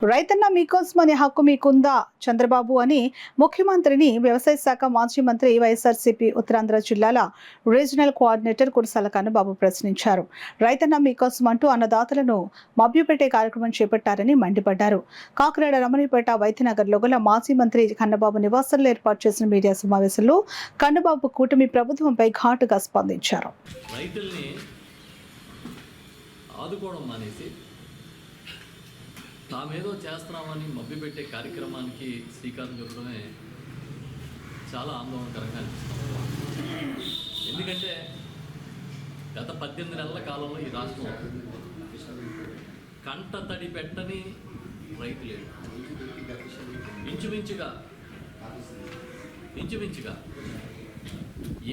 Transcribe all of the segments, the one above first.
రైతన్న మీకోసమనే హక్కు మీకుందా చంద్రబాబు అని ముఖ్యమంత్రిని వ్యవసాయ శాఖ మాజీ మంత్రి వైఎస్ఆర్సీపీ ఉత్తరాంధ్ర జిల్లాల రీజనల్ కోఆర్డినేటర్ కురసాల కన్నబాబు ప్రశ్నించారు. రైతన్న మీకోసం అంటూ అన్నదాతలను మభ్యపెట్టే కార్యక్రమం చేపట్టారని మండిపడ్డారు. కాకినాడ రమణీపేట వైద్యనగర్లో గల మాజీ మంత్రి కన్నబాబు నివాసంలో ఏర్పాటు చేసిన మీడియా సమావేశంలో కన్నబాబు కూటమి ప్రభుత్వంపై ఘాటుగా స్పందించారు. తామేదో చేస్తున్నామని మభ్యపెట్టే కార్యక్రమానికి శ్రీకారం చుట్టడమే చాలా ఆందోళనకరంగా అనిపిస్తుంది. ఎందుకంటే గత 18 నెలల కాలంలో ఈ రాష్ట్రం కంట తడి పెట్టని రైతు లేడు. ఇంచుమించుగా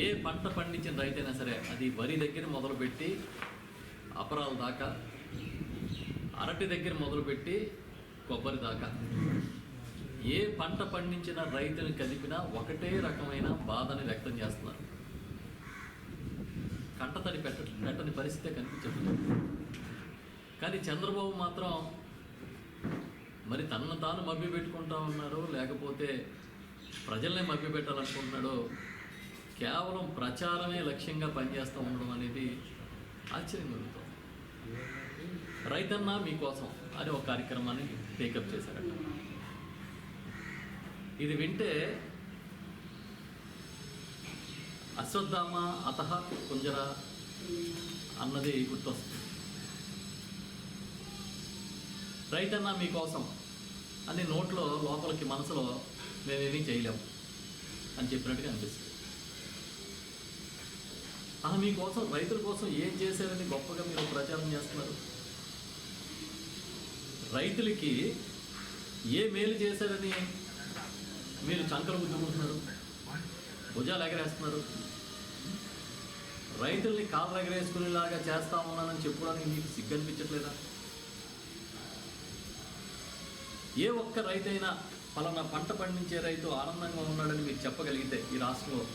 ఏ పంట పండించిన రైతైనా సరే, అది వరి దగ్గర మొదలుపెట్టి అపరాల దాకా, అరటి దగ్గర మొదలుపెట్టి కొబ్బరి దాకా ఏ పంట పండించిన రైతుని కలిపినా ఒకటే రకమైన బాధని వ్యక్తం చేస్తున్నారు. కంటతడి పెట్టని పరిస్థితే కనిపించదు. కానీ చంద్రబాబు మాత్రం మరి తనను తాను మభ్య పెట్టుకుంటా ఉన్నాడు, లేకపోతే ప్రజల్నే మభ్య పెట్టాలనుకుంటున్నాడో, కేవలం ప్రచారమే లక్ష్యంగా పనిచేస్తూ ఉండడం అనేది ఆశ్చర్యం కలుగుతుంది. రైతన్న మీకోసం అని ఒక కార్యక్రమాన్ని టేకప్ చేశారట. ఇది వింటే అశ్వత్థామ అతః కుంజర అన్నది గుర్తొస్తుంది. రైతన్న మీకోసం అని నోట్లో లోపలికి మనసులో మేమేమీ చేయలేము అని చెప్పినట్టుగా అనిపిస్తుంది. మీకోసం, రైతుల కోసం ఏం చేశారని గొప్పగా మీరు ప్రచారం చేస్తున్నారు. రైతులకి ఏ మేలు చేశారని మీరు చంకలు గుద్దుకుంటున్నారు, భుజాలు ఎగరేస్తున్నారు. రైతుల్ని కాళ్ళు ఎగరేసుకునేలాగా చేస్తా ఉన్నానని చెప్పుకోవడానికి మీకు సిగ్గు అనిపించట్లేదా? ఏ ఒక్క రైతైనా పలానా పంట పండించే రైతు ఆనందంగా ఉన్నాడని మీరు చెప్పగలిగితే ఈ రాష్ట్రంలో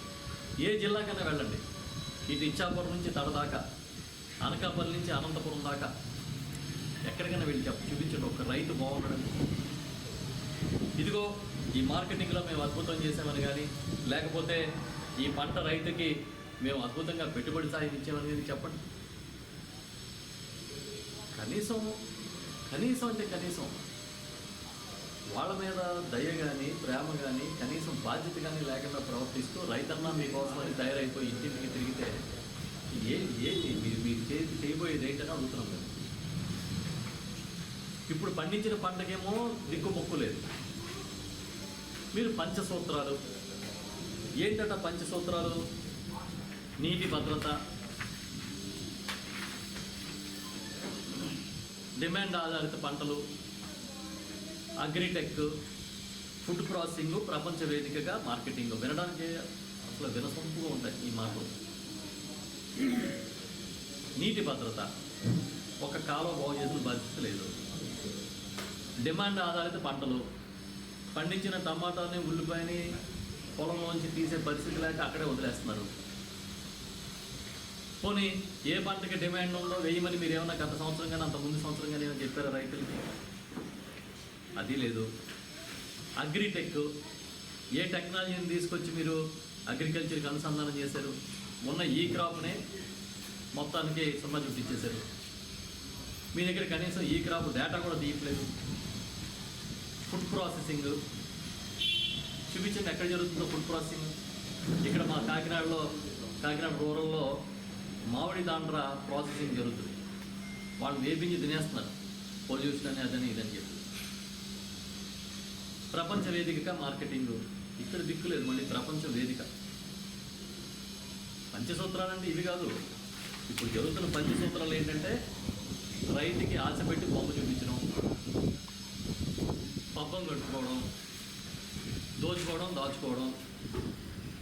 ఏ జిల్లాకైనా వెళ్ళండి. ఇటు ఇచ్చాపురం నుంచి తడదాకా, అనకాపల్లి నుంచి అనంతపురం దాకా ఎక్కడికైనా వెళ్ళి చూపించండి ఒక రైతు బాగున్నాడని. ఇదిగో ఈ మార్కెటింగ్లో మేము అద్భుతం చేసామని కానీ, లేకపోతే ఈ పంట రైతుకి మేము అద్భుతంగా పెట్టుబడి సాయం ఇచ్చామని కానీ చెప్పండి. కనీసం వాళ్ళ మీద దయ కానీ, ప్రేమ కానీ, కనీసం బాధ్యత కానీ లేకుండా ప్రవర్తిస్తూ రైతన్నా మీకోసమని తయారైపోయి ఇంటికి తిరిగితే మీరు చేయబోయేది ఏంటని అడుగుతున్నాం మేము. ఇప్పుడు పండించిన పంటకేమో దిక్కుమొక్కు లేదు. మీరు పంచసూత్రాలు ఏంటట? పంచసూత్రాలు నీటి భద్రత, డిమాండ్ ఆధారిత పంటలు, అగ్రిటెక్, ఫుడ్ ప్రాసెసింగ్, ప్రపంచ వేదికగా మార్కెటింగ్. వినడానికి అసలు వినసొంపుగా ఉంటాయి ఈ మాటలు. నీటి భద్రత, ఒక కాలువ బాగు చేసిన బాధ్యత లేదు. డిమాండ్ ఆధారిత పంటలు, పండించిన టమాటాని, ఉల్లిపాయని పొలంలోంచి తీసే పరిస్థితి లేక అక్కడే వదిలేస్తున్నారు. పోనీ ఏ పంటకి డిమాండ్ ఉందో వేయమని మీరు ఏమన్నా గత సంవత్సరం కానీ అంత ముందు సంవత్సరం కానీ ఏమైనా చెప్పారా రైతులకి? అది లేదు. అగ్రిటెక్, ఏ టెక్నాలజీని తీసుకొచ్చి మీరు అగ్రికల్చర్కి అనుసంధానం చేశారు? మొన్న ఈ క్రాప్నే మొత్తానికి సున్నా చుట్టించేశారు. మీ దగ్గర కనీసం ఈ క్రాప్ డేటా కూడా తీయట్లేదు. ఫుడ్ ప్రాసెసింగ్ చూపించండి, ఎక్కడ జరుగుతుందో ఫుడ్ ప్రాసెసింగ్. ఇక్కడ మా కాకినాడ రూరల్లో మామిడి దాండ్ర ప్రాసెసింగ్ జరుగుతుంది. వాళ్ళు వేపించి తినేస్తున్నారు, పొల్యూషన్ అని అదని ఇదని చెప్పి. ప్రపంచ వేదికగా మార్కెటింగ్, ఇక్కడ దిక్కులేదు. మళ్ళీ ప్రపంచ వేదిక. పంచసూత్రాలు అంటే ఇవి కాదు. ఇప్పుడు జరుగుతున్న పంచసూత్రాలు ఏంటంటే రైతుకి ఆశ పెట్టి బొమ్మ చూపించడం, పబ్బం కట్టుకోవడం, దోచుకోవడం, దాచుకోవడం,